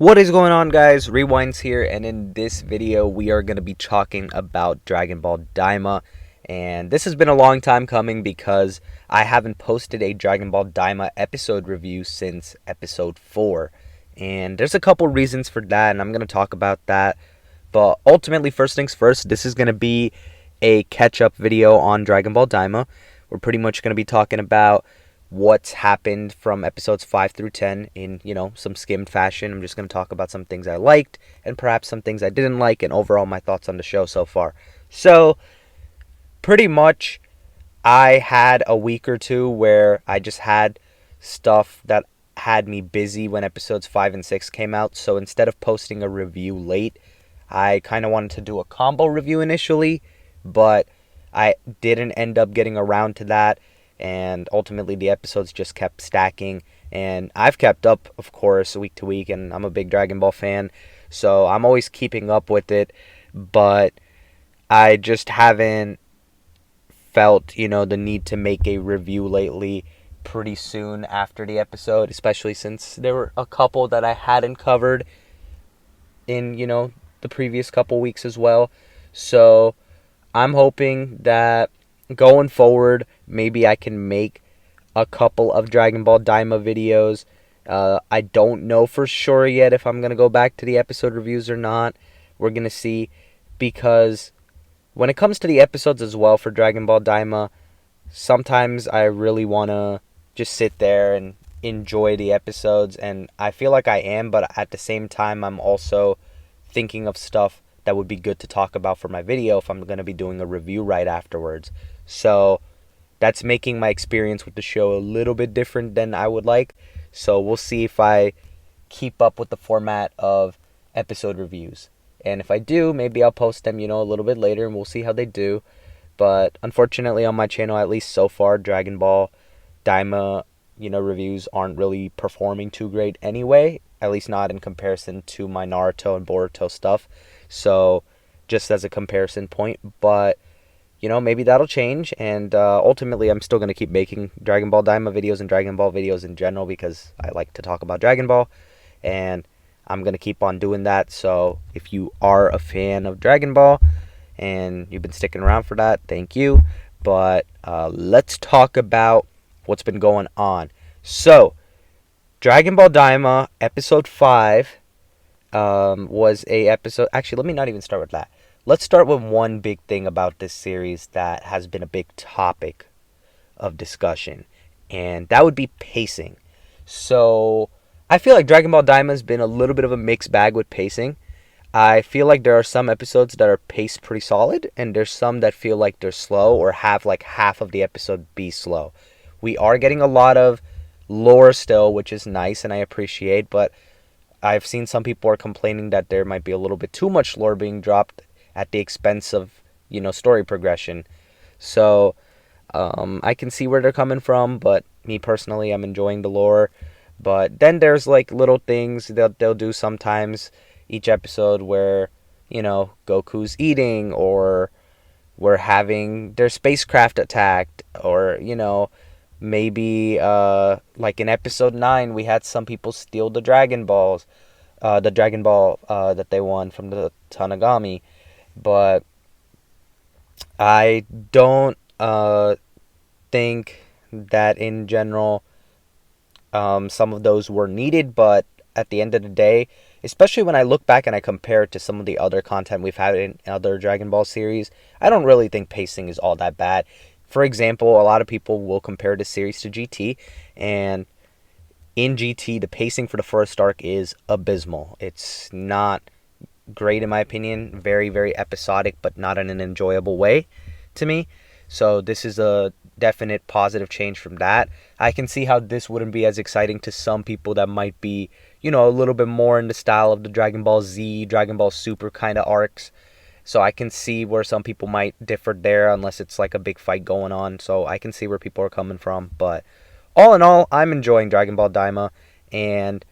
What is going on, guys? Rewinds here, and in this video we are going to be talking about Dragon Ball Daima. And this has been a long time coming because I haven't posted a Dragon Ball Daima episode review since episode 4. And there's a couple reasons for that, and I'm going to talk about that. But ultimately, first things first, this is going to be a catch-up video on Dragon Ball Daima. We're pretty much going to be talking about what's happened from episodes 5 through 10 in, some skimmed fashion. I'm just going to talk about some things I liked and perhaps some things I didn't like and overall my thoughts on the show so far. So, pretty much, I had a week or two where I just had stuff that had me busy when episodes 5 and 6 came out. So, instead of posting a review late, I kind of wanted to do a combo review initially, but I didn't end up getting around to that, and ultimately the episodes just kept stacking. And I've kept up, of course, week to week, and I'm a big Dragon Ball fan, so I'm always keeping up with it, but I just haven't felt, the need to make a review lately pretty soon after the episode, especially since there were a couple that I hadn't covered in, the previous couple weeks as well. So I'm hoping that going forward, maybe I can make a couple of Dragon Ball Daima videos. I don't know for sure yet if I'm going to go back to the episode reviews or not. We're going to see, because when it comes to the episodes as well for Dragon Ball Daima, sometimes I really want to just sit there and enjoy the episodes, and I feel like I am, but at the same time I'm also thinking of stuff that would be good to talk about for my video if I'm going to be doing a review right afterwards. So that's making my experience with the show a little bit different than I would like. So we'll see if I keep up with the format of episode reviews. And if I do, maybe I'll post them, a little bit later, and we'll see how they do. But unfortunately on my channel, at least so far, Dragon Ball Daima, reviews aren't really performing too great anyway. At least not in comparison to my Naruto and Boruto stuff. So just as a comparison point. But maybe that'll change, and ultimately I'm still going to keep making Dragon Ball Daima videos and Dragon Ball videos in general because I like to talk about Dragon Ball, and I'm going to keep on doing that. So if you are a fan of Dragon Ball and you've been sticking around for that, thank you. But let's talk about what's been going on. So Dragon Ball Daima episode 5 was a episode. Actually, let me not even start with that. Let's start with one big thing about this series that has been a big topic of discussion, and that would be pacing. So I feel like Dragon Ball Daima has been a little bit of a mixed bag with pacing. I feel like there are some episodes that are paced pretty solid, and there's some that feel like they're slow or have like half of the episode be slow. We are getting a lot of lore still, which is nice and I appreciate, but I've seen some people are complaining that there might be a little bit too much lore being dropped at the expense of, story progression. So I can see where they're coming from, but me personally, I'm enjoying the lore. But then there's like little things that they'll do sometimes each episode where, Goku's eating, or we're having their spacecraft attacked, or, maybe like in episode 9 we had some people steal the Dragon Balls, the Dragon Ball that they won from the Tanagami. But I don't think that in general some of those were needed. But at the end of the day, especially when I look back and I compare it to some of the other content we've had in other Dragon Ball series, I don't really think pacing is all that bad. For example, a lot of people will compare the series to GT, and in GT, the pacing for the first arc is abysmal. It's not great in my opinion. Very, very episodic, but not in an enjoyable way to me. So this is a definite positive change from that. I can see how this wouldn't be as exciting to some people that might be, a little bit more in the style of the Dragon Ball Z, Dragon Ball Super kind of arcs. So I can see where some people might differ there, unless it's like a big fight going on. So I can see where people are coming from. But all in all, I'm enjoying Dragon Ball Daima, and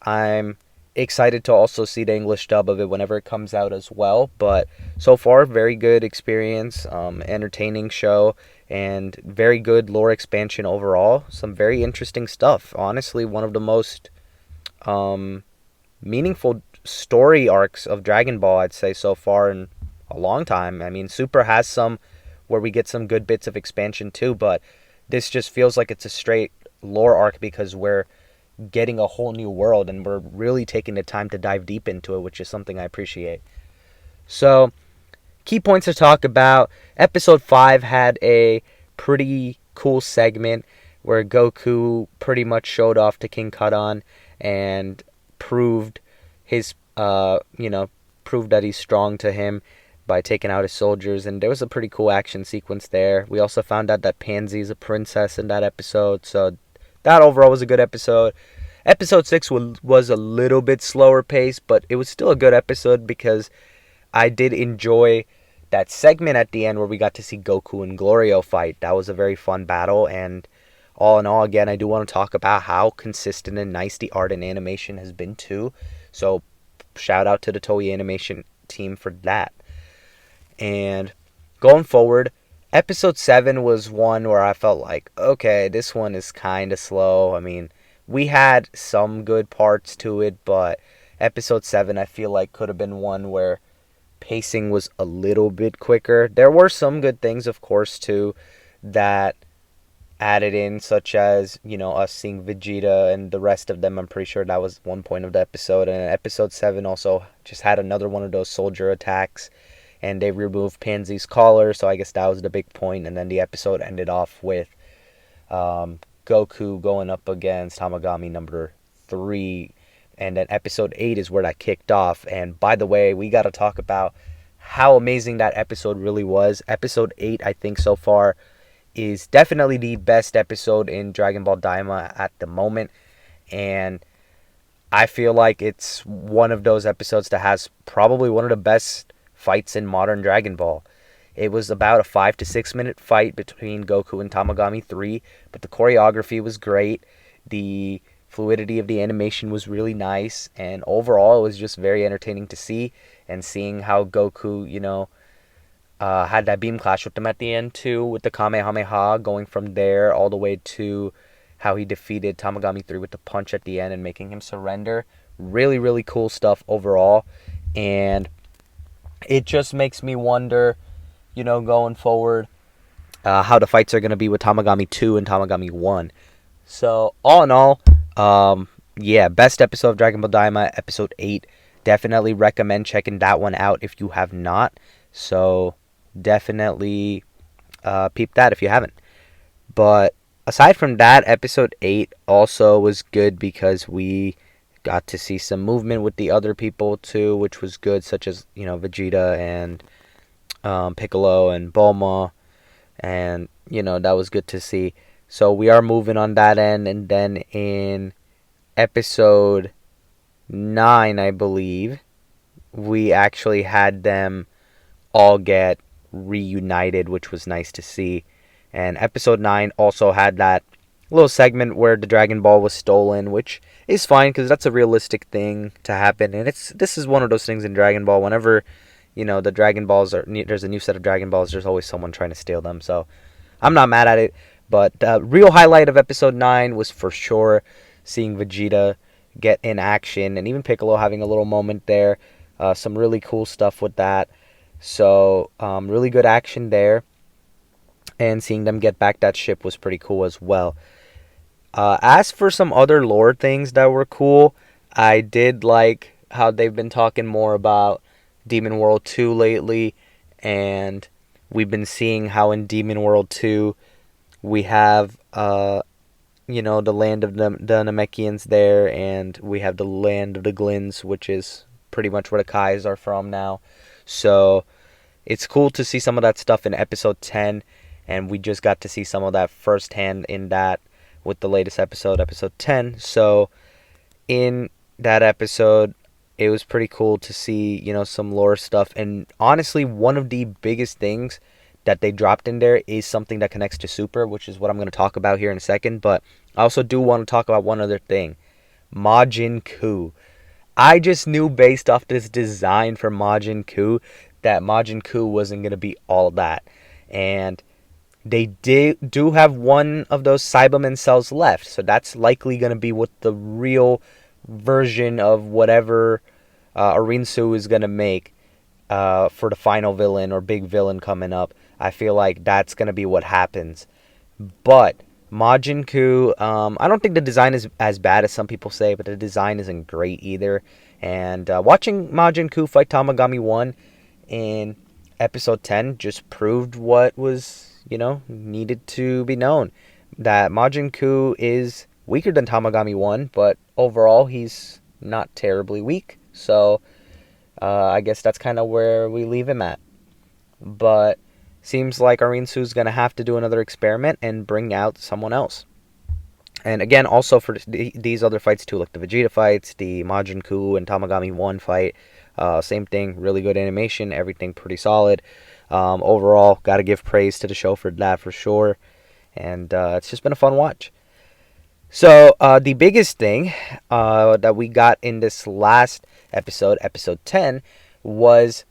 I'm excited to also see the English dub of it whenever it comes out as well. But so far, very good experience, entertaining show, and very good lore expansion overall. Some very interesting stuff. Honestly, one of the most meaningful story arcs of Dragon Ball, I'd say, so far in a long time. I mean, Super has some where we get some good bits of expansion too, but this just feels like it's a straight lore arc because we're getting a whole new world and we're really taking the time to dive deep into it, which is something I appreciate. So, key points to talk about. Episode 5 had a pretty cool segment where Goku pretty much showed off to King Kadan and proved his, proved that he's strong to him by taking out his soldiers, and there was a pretty cool action sequence there. We also found out that Pansy's a princess in that episode, so that overall was a good episode. Episode 6 was a little bit slower paced, but it was still a good episode because I did enjoy that segment at the end where we got to see Goku and Glorio fight. That was a very fun battle, and all in all, again, I do want to talk about how consistent and nice the art and animation has been too. So shout out to the Toei Animation team for that. And going forward, episode 7 was one where I felt like, okay, this one is kind of slow. I mean, we had some good parts to it, but episode 7 I feel like could have been one where pacing was a little bit quicker. There were some good things, of course, too, that added in, such as, us seeing Vegeta and the rest of them. I'm pretty sure that was one point of the episode. And episode 7 also just had another one of those soldier attacks, and they removed Pansy's collar, so I guess that was the big point. And then the episode ended off with Goku going up against Tamagami number 3, and then episode 8 is where that kicked off. And by the way, we got to talk about how amazing that episode really was. Episode 8, I think so far, is definitely the best episode in Dragon Ball Daima at the moment, and I feel like it's one of those episodes that has probably one of the best fights in modern Dragon Ball. It was about a 5 to 6 minute fight between Goku and Tamagami 3, but the choreography was great. The fluidity of the animation was really nice, and overall it was just very entertaining to see. And seeing how Goku, had that beam clash with them at the end too, with the Kamehameha, going from there all the way to how he defeated Tamagami 3 with the punch at the end and making him surrender. Really, really cool stuff overall. And it just makes me wonder, going forward, how the fights are going to be with Tamagami 2 and Tamagami 1. So, all in all, best episode of Dragon Ball Daima, episode 8. Definitely recommend checking that one out if you have not. So, definitely peep that if you haven't. But aside from that, episode 8 also was good because we got to see some movement with the other people too, which was good, such as Vegeta and Piccolo and Bulma, and that was good to see. So we are moving on that end. And then in episode 9, I believe, we actually had them all get reunited, which was nice to see. And episode 9 also had that little segment where the Dragon Ball was stolen, which is fine because that's a realistic thing to happen. And this is one of those things in Dragon Ball. Whenever the Dragon Balls there's a new set of Dragon Balls, there's always someone trying to steal them. So I'm not mad at it. But the real highlight of episode 9 was for sure seeing Vegeta get in action, and even Piccolo having a little moment there. Some really cool stuff with that. So, really good action there. And seeing them get back that ship was pretty cool as well. As for some other lore things that were cool, I did like how they've been talking more about Demon World 2 lately. And we've been seeing how in Demon World 2 we have, the land of the Namekians there. And we have the land of the Glins, which is pretty much where the Kais are from now. So it's cool to see some of that stuff in episode 10, and we just got to see some of that firsthand in that with the latest episode 10. So in that episode, it was pretty cool to see, some lore stuff. And honestly, one of the biggest things that they dropped in there is something that connects to Super, which is what I'm going to talk about here in a second. But I also do want to talk about one other thing. Majin Ku. I just knew based off this design for Majin Ku that Majin Ku wasn't going to be all that. And they do have one of those Cybermen cells left. So that's likely going to be what the real version of whatever Arinsu is going to make for the final villain or big villain coming up. I feel like that's going to be what happens. But Majin Ku, I don't think the design is as bad as some people say, but the design isn't great either. And watching Majin Ku fight Tamagami 1 in episode 10 just proved what was, needed to be known. That Majin Ku is weaker than Tamagami 1, but overall he's not terribly weak. So I guess that's kind of where we leave him at. But seems like Arinsu's going to have to do another experiment and bring out someone else. And again, also for these other fights too, like the Vegeta fights, the Majin Ku and Tamagami 1 fight, same thing, really good animation, everything pretty solid. Overall, got to give praise to the show for that for sure. And it's just been a fun watch. So the biggest thing that we got in this last episode, episode 10, was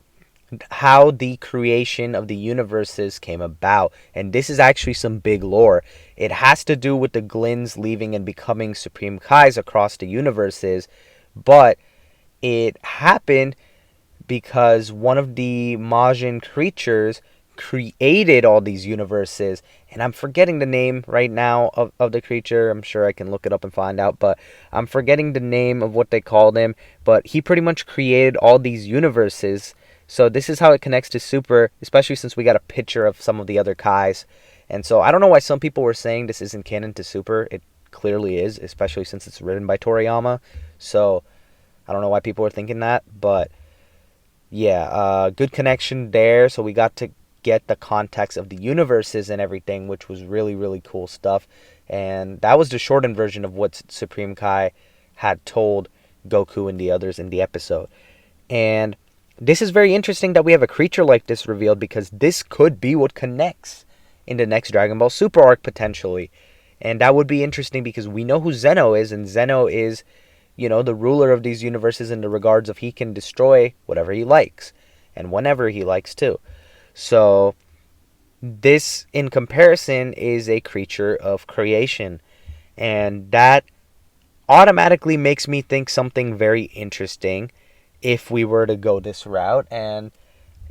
how the creation of the universes came about. And this is actually some big lore. It has to do with the Glins leaving and becoming Supreme Kais across the universes, but it happened because one of the Majin creatures created all these universes, and I'm forgetting the name right now of the creature. I'm sure I can look it up and find out, but I'm forgetting the name of what they called him. But he pretty much created all these universes. So this is how it connects to Super, especially since we got a picture of some of the other Kais. And so I don't know why some people were saying this isn't canon to Super. It clearly is, especially since it's written by Toriyama. So I don't know why people were thinking that, but yeah, good connection there. So we got to get the context of the universes and everything, which was really, really cool stuff. And that was the shortened version of what Supreme Kai had told Goku and the others in the episode. And this is very interesting that we have a creature like this revealed, because this could be what connects in the next Dragon Ball Super arc potentially. And that would be interesting because we know who Zeno is, and Zeno is, the ruler of these universes in the regards of he can destroy whatever he likes and whenever he likes too. So this, in comparison, is a creature of creation, and that automatically makes me think something very interesting if we were to go this route. And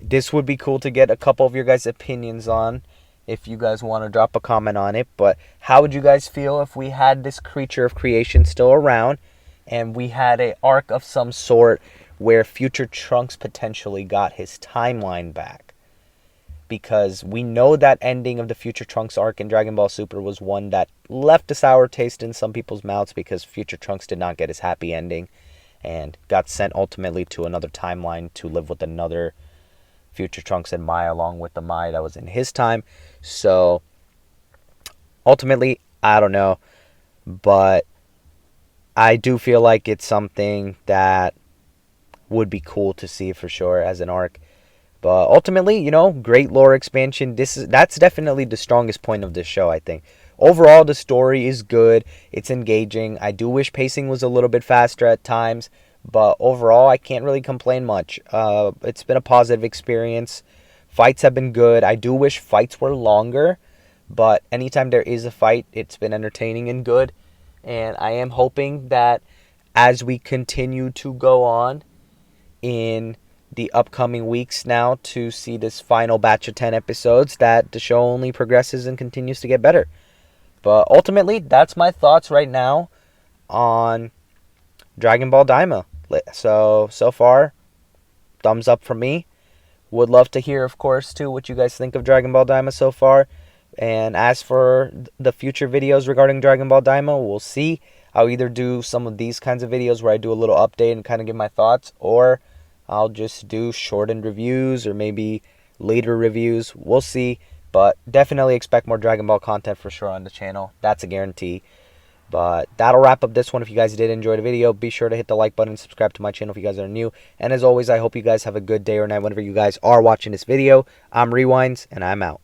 this would be cool to get a couple of your guys' opinions on, if you guys want to drop a comment on it. But how would you guys feel if we had this creature of creation still around, and we had an arc of some sort where Future Trunks potentially got his timeline back? Because we know that ending of the Future Trunks arc in Dragon Ball Super was one that left a sour taste in some people's mouths, because Future Trunks did not get his happy ending and got sent ultimately to another timeline to live with another Future Trunks and Mai, along with the Mai that was in his time. So ultimately, I don't know, but I do feel like it's something that would be cool to see for sure as an arc. But ultimately, great lore expansion. That's definitely the strongest point of this show, I think. Overall, the story is good. It's engaging. I do wish pacing was a little bit faster at times, but overall, I can't really complain much. It's been a positive experience. Fights have been good. I do wish fights were longer, but anytime there is a fight, it's been entertaining and good. And I am hoping that as we continue to go on in the upcoming weeks now to see this final batch of 10 episodes, that the show only progresses and continues to get better. But ultimately, that's my thoughts right now on Dragon Ball Daima. So far, thumbs up from me. Would love to hear, of course, too, what you guys think of Dragon Ball Daima so far. And as for the future videos regarding Dragon Ball Daima, we'll see. I'll either do some of these kinds of videos where I do a little update and kind of give my thoughts, or I'll just do shortened reviews or maybe later reviews. We'll see. But definitely expect more Dragon Ball content for sure on the channel. That's a guarantee. But that'll wrap up this one. If you guys did enjoy the video, be sure to hit the like button and subscribe to my channel if you guys are new. And as always, I hope you guys have a good day or night whenever you guys are watching this video. I'm Rewinds, and I'm out.